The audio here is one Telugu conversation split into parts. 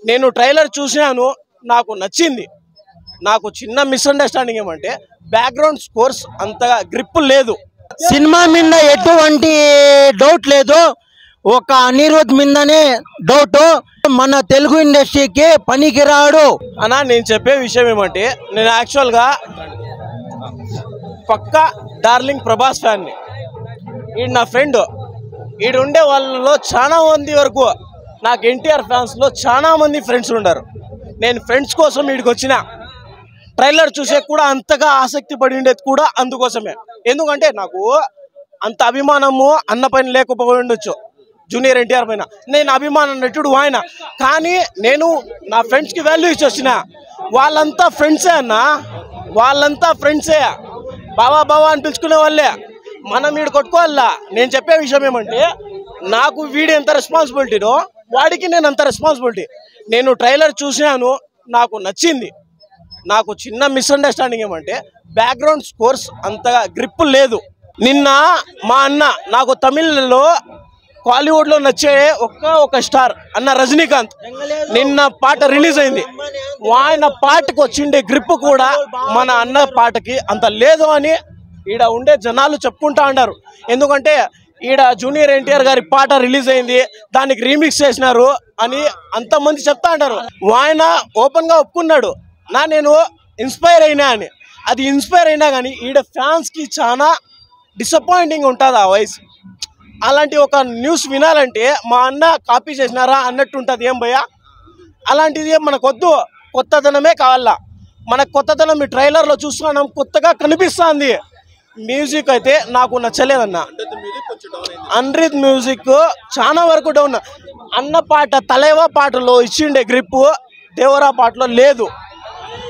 నేను ట్రైలర్ చూసాను, నాకు నచ్చింది. నాకు చిన్న మిస్అండర్స్టాండింగ్ ఏమంటే బ్యాక్గ్రౌండ్ స్కోర్స్ అంతగా గ్రిప్ లేదు. సినిమా మీద ఎటువంటి డౌట్ లేదు, ఒక అనిరుద్ మీదనే డౌట్. మన తెలుగు ఇండస్ట్రీకి పనికిరాడు అన్నా. నేను చెప్పే విషయం ఏమంటే నేను యాక్చువల్గా పక్కా డార్లింగ్ ప్రభాస్ ఫ్యాన్ని. ఈడు నా ఫ్రెండ్. ఈడు ఉండే వాళ్ళలో చాలా మంది వరకు నాకు ఎన్టీఆర్ ఫ్యాన్స్లో చాలా మంది ఫ్రెండ్స్ ఉన్నారు. నేను ఫ్రెండ్స్ కోసం వీడికి వచ్చిన ట్రైలర్ చూసే కూడా అంతగా ఆసక్తి పడి ఉండేది కూడా అందుకోసమే. ఎందుకంటే నాకు అంత అభిమానము అన్న పైన లేకపోయి ఉండొచ్చు, జూనియర్ ఎన్టీఆర్ పైన. నేను అభిమాన నటుడు ఆయన, కానీ నేను నా ఫ్రెండ్స్కి వాల్యూ ఇచ్చి వచ్చిన. వాళ్ళంతా ఫ్రెండ్సే అన్న, వాళ్ళంతా ఫ్రెండ్సే. బావా బావా అని పిలుచుకునే వాళ్ళే. మనం వీడు కొట్టుకోవాలా. నేను చెప్పే విషయం ఏమంటే నాకు వీడు ఎంత రెస్పాన్సిబిలిటీనో వాడికి నేను అంత రెస్పాన్సిబిలిటీ. నేను ట్రైలర్ చూసాను, నాకు నచ్చింది. నాకు చిన్న మిస్అండర్స్టాండింగ్ ఏమంటే బ్యాక్గ్రౌండ్ స్కోర్స్ అంతగా గ్రిప్ లేదు. నిన్న మా అన్న నాకు తమిళ్లో కాలీవుడ్లో నచ్చే ఒక స్టార్ అన్న రజనీకాంత్ నిన్న పాట రిలీజ్ అయింది. ఆయన పాటకు వచ్చిండే గ్రిప్ కూడా మన అన్న పాటకి అంత లేదు అని ఈడ ఉండే జనాలు చెప్పుకుంటా ఉన్నారు. ఎందుకంటే ఈడ జూనియర్ ఎన్టీఆర్ గారి పాట రిలీజ్ అయింది, దానికి రీమిక్స్ చేసినారు అని అంతమంది చెప్తా ఉంటారు. ఆయన ఓపెన్గా ఒప్పుకున్నాడు, నేను ఇన్స్పైర్ అయినా అని. అది ఇన్స్పైర్ అయినా కానీ ఈడ ఫ్యాన్స్కి చాలా డిసప్పాయింటింగ్ ఉంటుంది ఆ వాయిస్. అలాంటి ఒక న్యూస్ వినాలంటే మా అన్న కాపీ చేసినారా అన్నట్టు ఉంటుంది. ఏం భయ్యా, అలాంటిది మనకొద్దు. కొత్తదనమే కావాలా మనకు. కొత్తదనం ఈ ట్రైలర్లో చూస్తున్నాం, కొత్తగా కనిపిస్తుంది. మ్యూజిక్ అయితే నాకు నచ్చలేదన్న. అనిరుద్ మ్యూజిక్ చాలా వరకు డౌన్. అన్న పాట తలేవా పాటలో ఇచ్చిండే గ్రిప్ దేవరా పాటలో లేదు.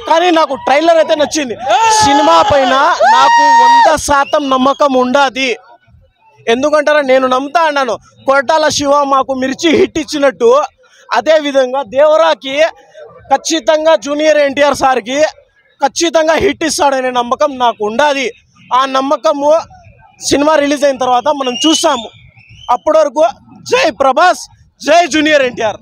కానీ నాకు ట్రైలర్ అయితే నచ్చింది. సినిమా పైన నాకు 100% నమ్మకం ఉండాది. ఎందుకంటారా, నేను నమ్ముతా అన్నాను కొరటాల శివ మాకు మిర్చి హిట్ ఇచ్చినట్టు, అదేవిధంగా దేవరాకి ఖచ్చితంగా జూనియర్ ఎన్టీఆర్ సార్కి ఖచ్చితంగా హిట్ ఇస్తాడనే నమ్మకం నాకు ఉండాది. ఆ నమ్మకము సినిమా రిలీజ్ అయిన తర్వాత మనం చూస్తాము. అప్పటి వరకు జై ప్రభాస్, జై జూనియర్ ఎన్టీఆర్.